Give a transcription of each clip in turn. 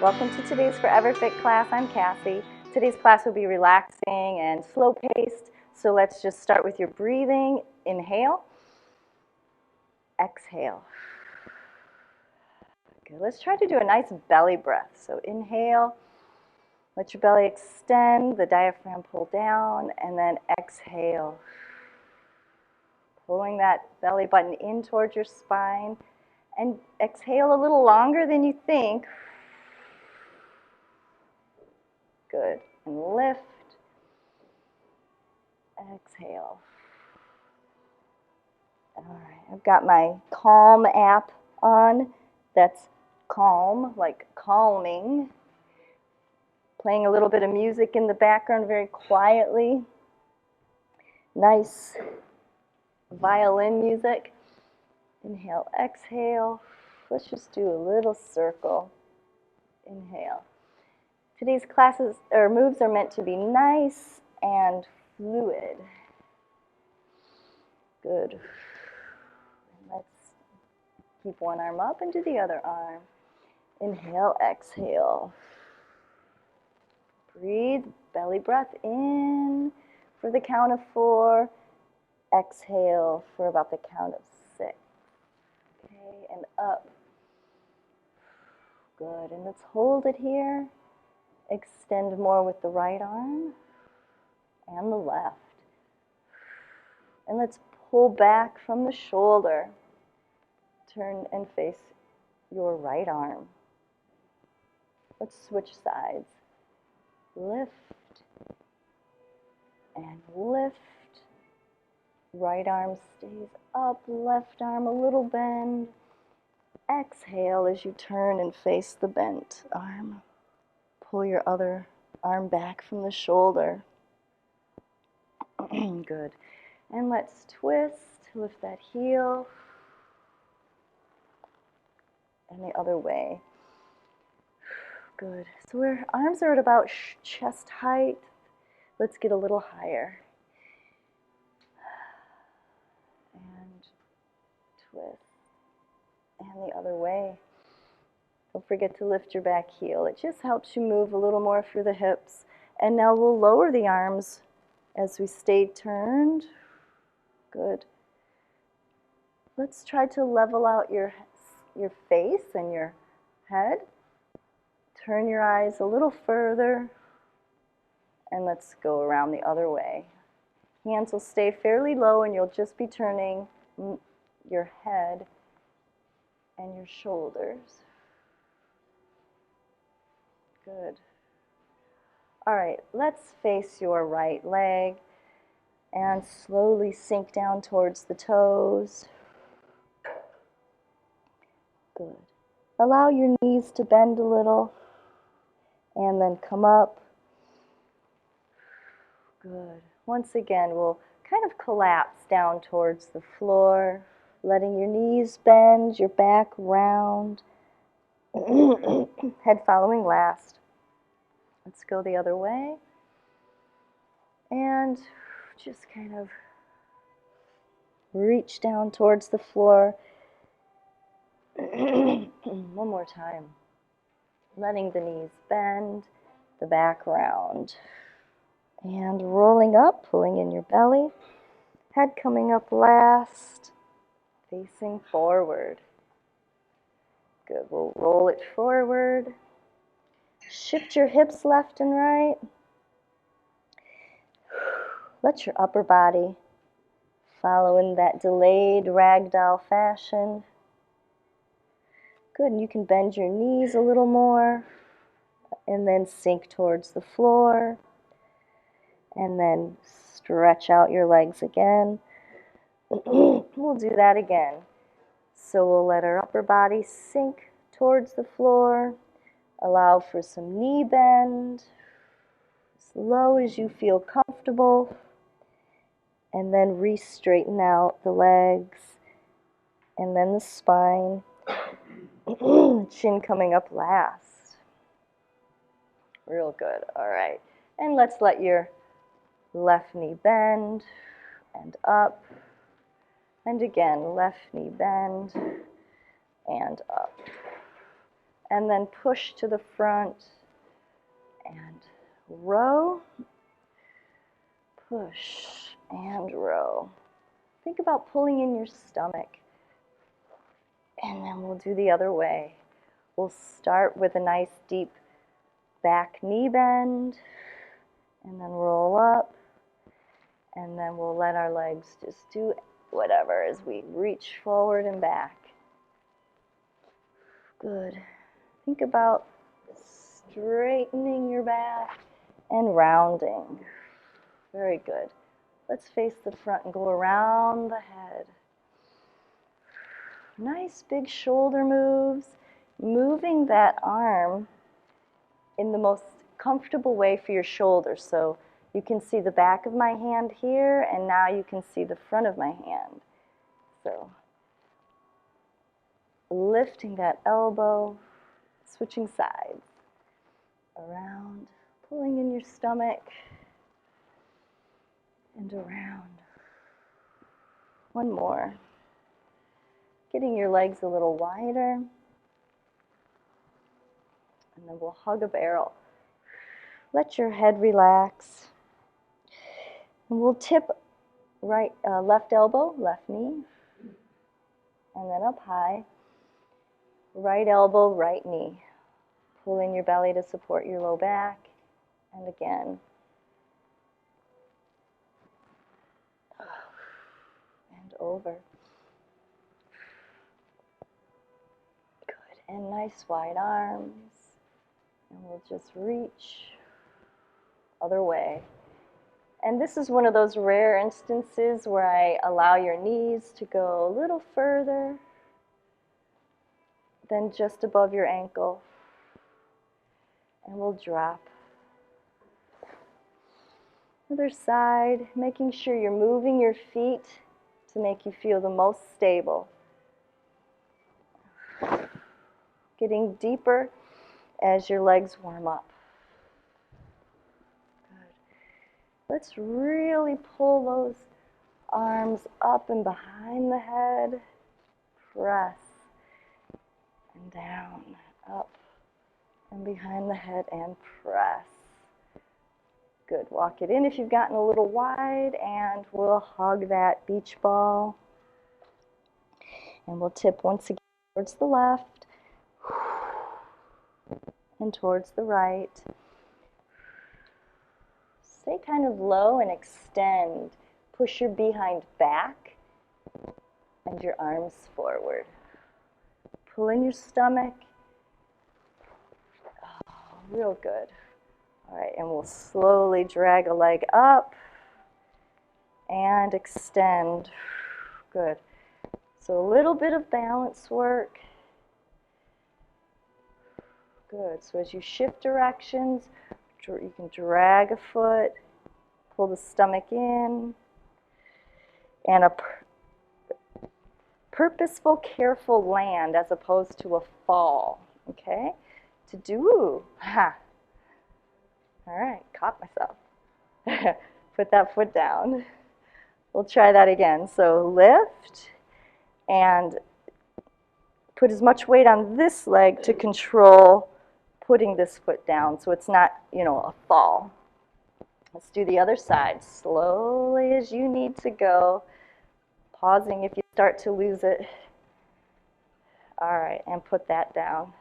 Welcome to today's Forever Fit class. I'm Cassie. Today's class will be relaxing and slow-paced, so let's just start with your breathing. Inhale, exhale. Good. Let's try to do a nice belly breath. So inhale, let your belly extend, the diaphragm pull down, and then exhale. Pulling that belly button in towards your spine, and exhale a little longer than you think. Good. And lift. Exhale. All right. I've got my Calm app on. That's calm, like calming. Playing a little bit of music in the background very quietly. Nice violin music. Inhale, exhale. Let's just do a little circle. Inhale. Today's classes or moves are meant to be nice and fluid. Good. Let's keep one arm up and do the other arm. Inhale, exhale. Breathe, belly breath in for the count of 4. Exhale for about the count of 6. Okay, and up. Good, and let's hold it here. Extend more with the right arm and the left. And let's pull back from the shoulder. Turn and face your right arm. Let's switch sides. Lift and lift. Right arm stays up, left arm a little bend. Exhale as you turn and face the bent arm. Pull your other arm back from the shoulder. Good. And let's twist, lift that heel. And the other way. Good. So our arms are at about chest height. Let's get a little higher. And twist. And the other way. Don't forget to lift your back heel. It just helps you move a little more through the hips. And now we'll lower the arms as we stay turned. Good. Let's try to level out your face and your head. Turn your eyes a little further. And let's go around the other way. Hands will stay fairly low and you'll just be turning your head and your shoulders. Good. All right, let's face your right leg and slowly sink down towards the toes. Good. Allow your knees to bend a little and then come up. Good. Once again, we'll kind of collapse down towards the floor, letting your knees bend, your back round, head following last. Let's go the other way. And just kind of reach down towards the floor. One more time. Letting the knees bend, the back round. And rolling up, pulling in your belly. Head coming up last, facing forward. Good, we'll roll it forward. Shift your hips left and right. Let your upper body follow in that delayed ragdoll fashion. Good, and you can bend your knees a little more and then sink towards the floor and then stretch out your legs again. We'll do that again. So we'll let our upper body sink towards the floor. Allow for some knee bend, as low as you feel comfortable. And then re-straighten out the legs and then the spine. Chin coming up last. Real good. All right. And let's let your left knee bend and up. And again, left knee bend and up. and then push to the front and row, push and row. Think about pulling in your stomach, and then we'll do the other way. We'll start with a nice deep back knee bend, and then roll up, and then we'll let our legs just do whatever as we reach forward and back. Good. Think about straightening your back and rounding. Very good. Let's face the front and go around the head. Nice big shoulder moves, moving that arm in the most comfortable way for your shoulders. So you can see the back of my hand here, and now you can see the front of my hand. So lifting that elbow, switching sides, around, pulling in your stomach, and around. One more. Getting your legs a little wider, and then we'll hug a barrel. Let your head relax, and we'll tip left elbow, left knee, and then up high, right elbow, right knee. Pull in your belly to support your low back, and again. And over. Good, and nice wide arms. And we'll just reach other way. And this is one of those rare instances where I allow your knees to go a little further than just above your ankle. And we'll drop. Other side, making sure you're moving your feet to make you feel the most stable. Getting deeper as your legs warm up. Good. Let's really pull those arms up and behind the head. Press and down, up and behind the head, and press. Good. Walk it in if you've gotten a little wide, and we'll hug that beach ball. And we'll tip once again towards the left and towards the right. Stay kind of low and extend. Push your behind back and your arms forward. Pull in your stomach. Oh, real good. All right, and we'll slowly drag a leg up and extend. Good. So a little bit of balance work. Good. So as you shift directions, you can drag a foot, pull the stomach in, and a purposeful, careful land as opposed to a fall. Okay? To do, ha. All right, caught myself. Put that foot down. We'll try that again. So lift and put as much weight on this leg to control putting this foot down so it's not, a fall. Let's do the other side. Slowly as you need to go, pausing if you start to lose it. All right, and put that down.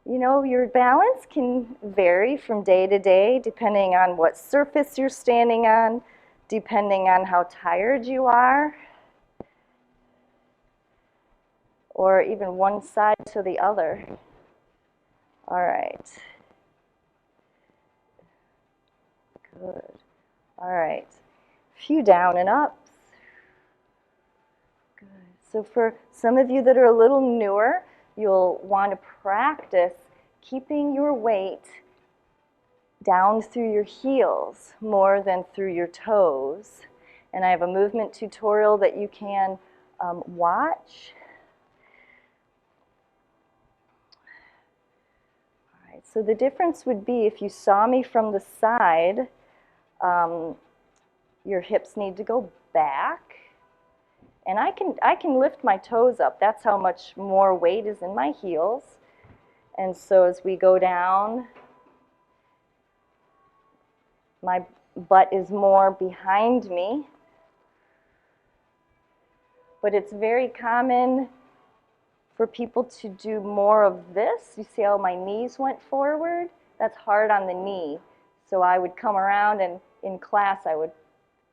Your balance can vary from day to day depending on what surface you're standing on, depending on how tired you are, or even one side to the other. All right. Good. All right. A few down and ups. Good. So for some of you that are a little newer, you'll want to practice keeping your weight down through your heels more than through your toes. And I have a movement tutorial that you can watch. So the difference would be if you saw me from the side, your hips need to go back And I can lift my toes up. That's how much more weight is in my heels. And so as we go down, my butt is more behind me. But it's very common for people to do more of this. You see how my knees went forward? That's hard on the knee. So I would come around, and in class I would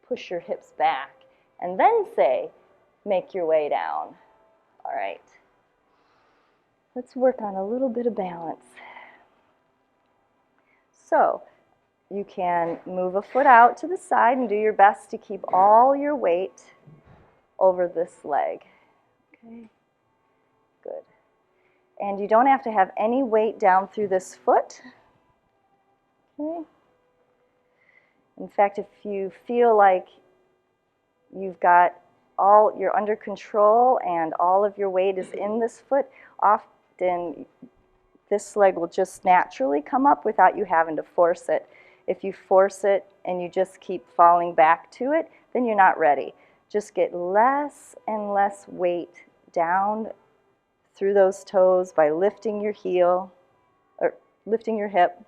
push your hips back and then say, make your way down. All right. Let's work on a little bit of balance. So you can move a foot out to the side and do your best to keep all your weight over this leg. Okay, good. And you don't have to have any weight down through this foot. Okay. In fact, if you feel like you're under control and all of your weight is in this foot, often this leg will just naturally come up without you having to force it. If you force it and you just keep falling back to it, then you're not ready. Just get less and less weight down through those toes by lifting your heel or lifting your hip.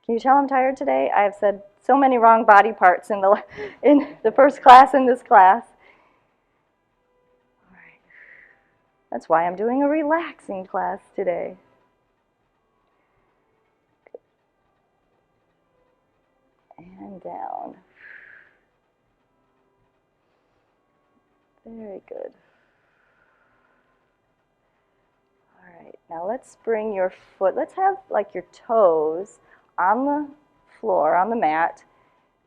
Can you tell I'm tired today? I have said so many wrong body parts in the first class in this class. All right. That's why I'm doing a relaxing class today. And down. Very good. All right, now let's bring your foot, let's have like your toes on the floor, on the mat,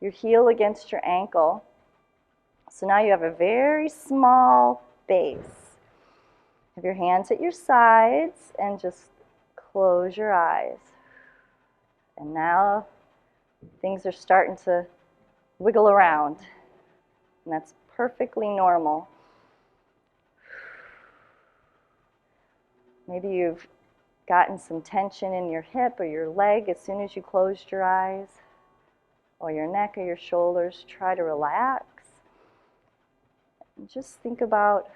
your heel against your ankle. So now you have a very small base. Have your hands at your sides and just close your eyes. And now things are starting to wiggle around. And that's perfectly normal. Maybe you've gotten some tension in your hip or your leg as soon as you closed your eyes, or your neck or your shoulders. Try to relax. And just think about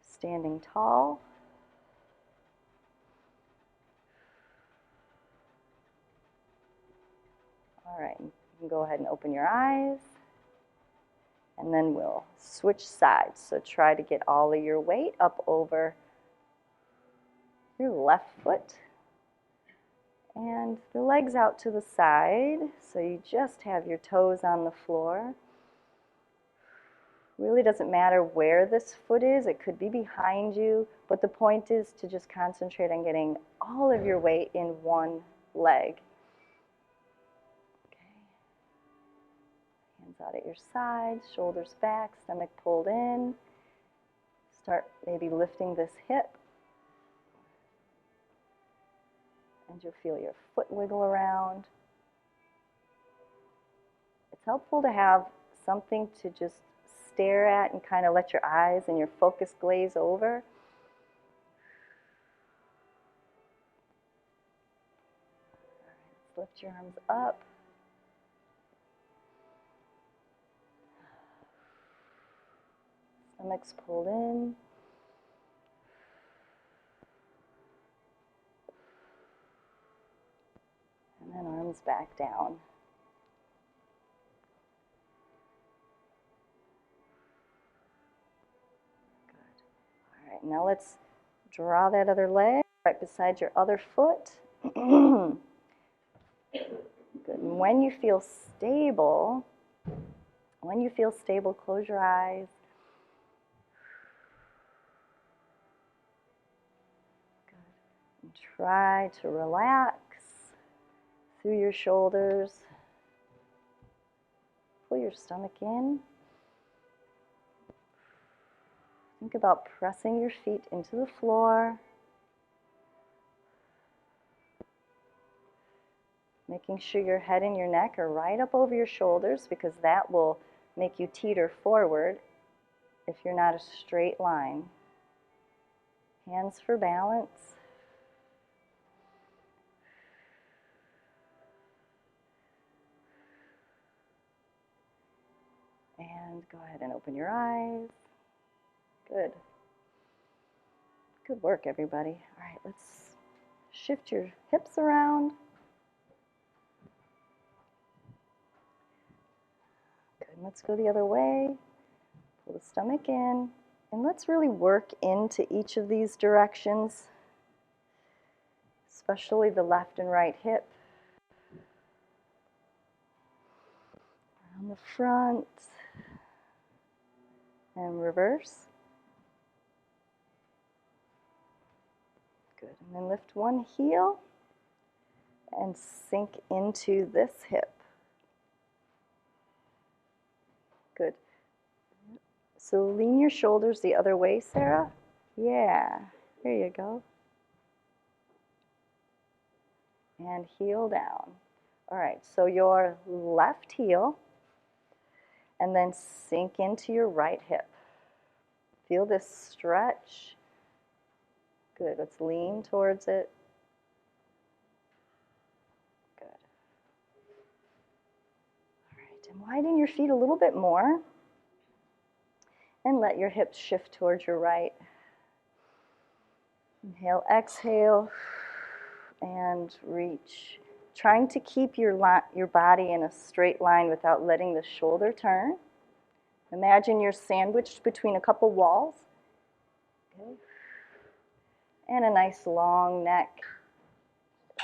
standing tall. All right, you can go ahead and open your eyes. And then we'll switch sides. So try to get all of your weight up over your left foot. And the legs out to the side, so you just have your toes on the floor. Really doesn't matter where this foot is. It could be behind you, but the point is to just concentrate on getting all of your weight in one leg. Okay. Hands out at your sides, shoulders back, stomach pulled in. Start maybe lifting this hip. And you'll feel your foot wiggle around. It's helpful to have something to just stare at and kind of let your eyes and your focus glaze over. All right, let's lift your arms up. Stomach's pulled in. And then arms back down. Good. All right, now let's draw that other leg right beside your other foot. Good. And when you feel stable, close your eyes. Good. And try to relax through your shoulders. Pull your stomach in. Think about pressing your feet into the floor. Making sure your head and your neck are right up over your shoulders, because that will make you teeter forward if you're not a straight line. Hands for balance. And go ahead and open your eyes. Good. Good work, everybody. All right, let's shift your hips around. Good, let's go the other way. Pull the stomach in. And let's really work into each of these directions, especially the left and right hip. Around the front. And reverse. Good, and then lift one heel and sink into this hip. Good. So lean your shoulders the other way, Sarah. Yeah, here you go. And heel down. All right, so your left heel, and then sink into your right hip. Feel this stretch. Good, let's lean towards it. Good. All right, and widen your feet a little bit more. And let your hips shift towards your right. Inhale, exhale, and reach. Trying to keep your body in a straight line without letting the shoulder turn. Imagine you're sandwiched between a couple walls. Okay. And a nice long neck.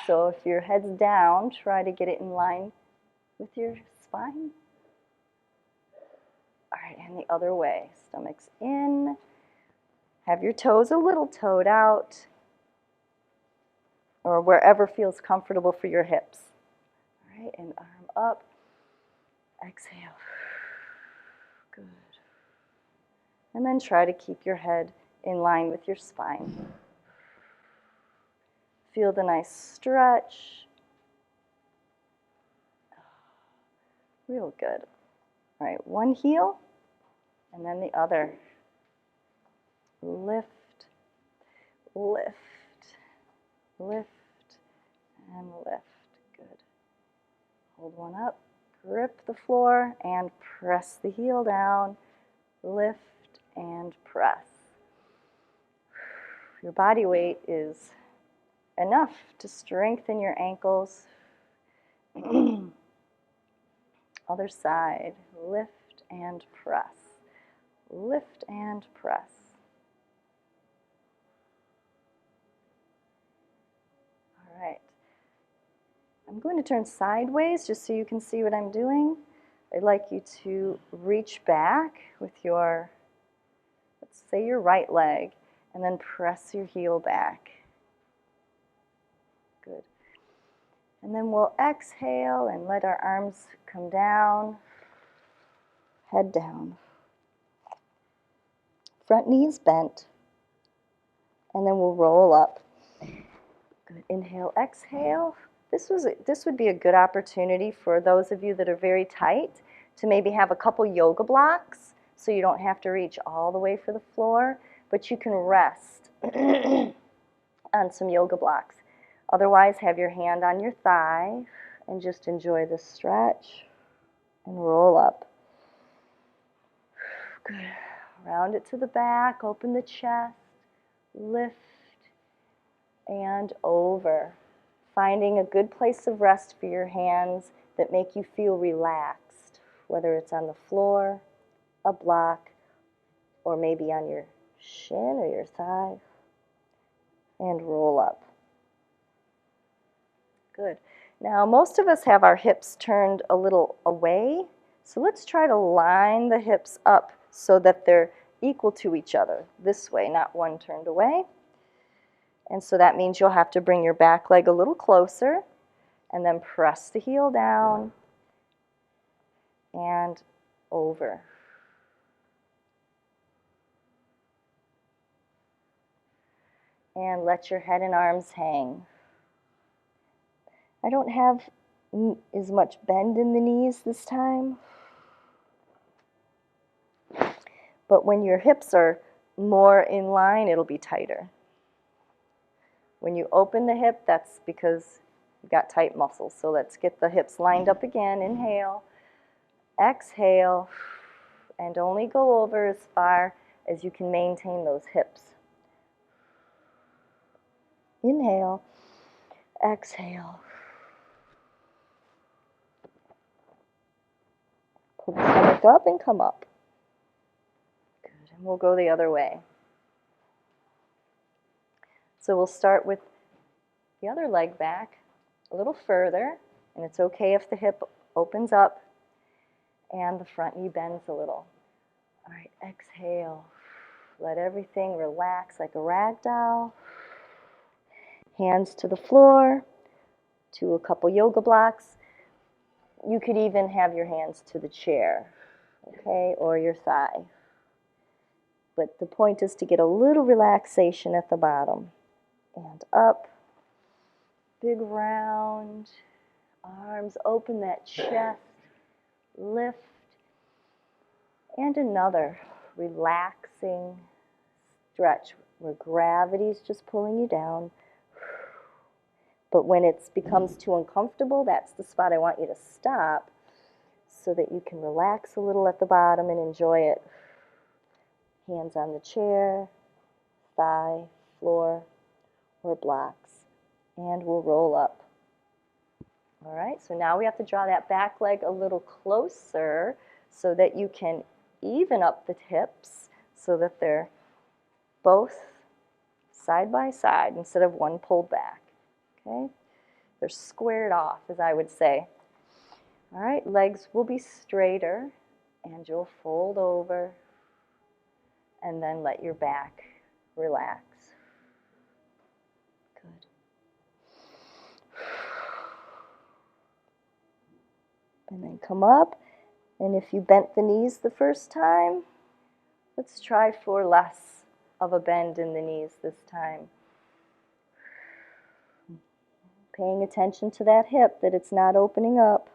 So if your head's down, try to get it in line with your spine. All right, and the other way. Stomach's in. Have your toes a little toed out, or wherever feels comfortable for your hips. All right, and arm up. Exhale. Good. And then try to keep your head in line with your spine. Feel the nice stretch. Real good. All right, one heel, and then the other. Lift, lift, lift, and lift. Good. Hold one up, grip the floor, and press the heel down. Lift and press. Your body weight is enough to strengthen your ankles. Other side. Lift and press. Lift and press. All right. I'm going to turn sideways just so you can see what I'm doing. I'd like you to reach back with your, let's say your right leg, and then press your heel back. Good. And then we'll exhale and let our arms come down, head down. Front knees bent, and then we'll roll up. Good. Inhale, exhale. This would be a good opportunity for those of you that are very tight to maybe have a couple yoga blocks so you don't have to reach all the way for the floor, but you can rest on some yoga blocks. Otherwise, have your hand on your thigh and just enjoy the stretch and roll up. Good. Round it to the back, open the chest, lift and over. Finding a good place of rest for your hands that make you feel relaxed, whether it's on the floor, a block, or maybe on your shin or your thigh, and roll up. Good. Now, most of us have our hips turned a little away, so let's try to line the hips up so that they're equal to each other, this way, not one turned away. And so that means you'll have to bring your back leg a little closer and then press the heel down and over. And let your head and arms hang. I don't have as much bend in the knees this time. But when your hips are more in line, it'll be tighter. When you open the hip, that's because you've got tight muscles. So let's get the hips lined up again. Inhale, exhale, And only go over as far as you can maintain those hips. Inhale, exhale. Pull the stomach up and come up. Good, and we'll go the other way. So we'll start with the other leg back a little further, and it's okay if the hip opens up and the front knee bends a little. All right, exhale. Let everything relax like a rag doll. Hands to the floor, to a couple yoga blocks. You could even have your hands to the chair, okay, or your thigh. But the point is to get a little relaxation at the bottom. And up, big round, arms open, that chest, lift. And another relaxing stretch where gravity's just pulling you down. But when it becomes too uncomfortable, that's the spot I want you to stop so that you can relax a little at the bottom and enjoy it. Hands on the chair, thigh, floor, or blocks. And we'll roll up. All right, so now we have to draw that back leg a little closer so that you can even up the hips so that they're both side by side instead of one pulled back. Okay? They're squared off, as I would say. All right, legs will be straighter, and you'll fold over, and then let your back relax. Good. And then come up, and if you bent the knees the first time, let's try for less of a bend in the knees this time. Paying attention to that hip, that it's not opening up.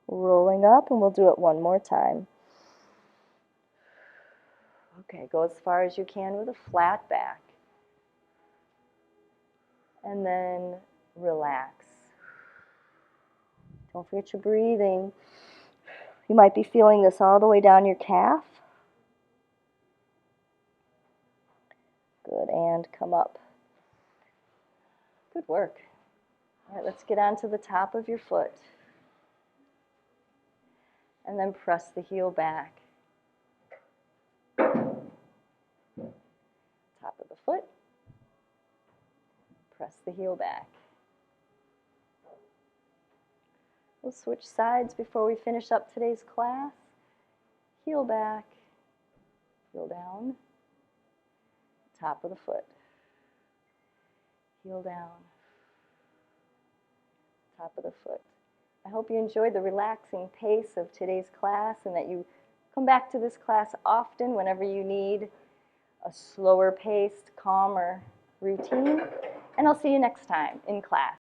Rolling up, and we'll do it one more time. Okay, go as far as you can with a flat back. And then relax. Don't forget your breathing. You might be feeling this all the way down your calf. Good, and come up. Good work. All right, let's get onto the top of your foot. And then press the heel back. Top of the foot. Press the heel back. We'll switch sides before we finish up today's class. Heel back, heel down, top of the foot. Heel down, top of the foot. I hope you enjoyed the relaxing pace of today's class and that you come back to this class often whenever you need a slower paced, calmer routine. And I'll see you next time in class.